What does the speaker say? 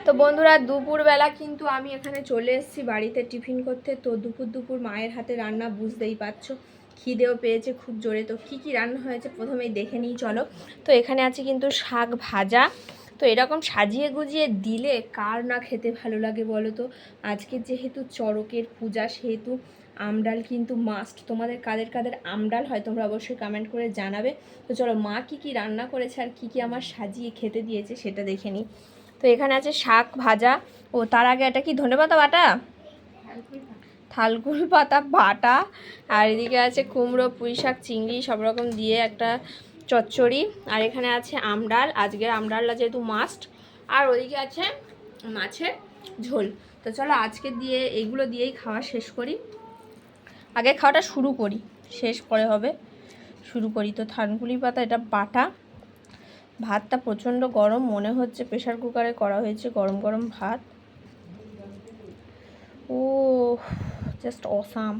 তো বন্ধুরা দুপুরবেলা কিন্তু আমি এখানে চলে এসেছি বাড়িতে টিফিন করতে। তো দুপুর মায়ের হাতে রান্না বুঝতেই পারছো, খিদেও পেয়েছে খুব জোরে। তো কি কি রান্না হয়েছে প্রথমেই দেখে নিই চলো। তো এখানে আছে কিন্তু শাক ভাজা। তো এরকম সাজিয়ে গুজিয়ে দিলে কার না খেতে ভালো লাগে বলো তো। আজকে যেহেতু চড়কের পূজা সেহেতু আমডাল কিন্তু মাস্ট। তোমাদের কাদের কাদের আমডাল হয় তোমরা অবশ্যই কমেন্ট করে জানাবে। তো চলো মা কি কি রান্না করেছে আর কি কি আমার সাজিয়ে খেতে দিয়েছে সেটা দেখে নিই। তো এখানে আছে শাক ভাজা। ও তার আগে এটা কি ধনেপাতা বাটা, থালকুল পাতা বাটা। আর এদিকে আছে কুমড়ো পুঁই শাক চিংড়ি সব রকম দিয়ে একটা চচ্চড়ি। আর এখানে আছে আমডাল, আজকের আমডালটা যেহেতু মাস্ট। আর ওদিকে আছে মাছের ঝোল। তো চলো আজকে দিয়ে এইগুলো দিয়েই খাওয়া শেষ করি। আগে খাওয়াটা শুরু করি, শেষ পরে হবে। শুরু করি। তো থানকুনি পাতা এটা বাটা। ভাতটা প্রচণ্ড গরম, মনে হচ্ছে প্রেশার কুকারে করা হয়েছে। গরম গরম ভাত, ও জাস্ট অসাম।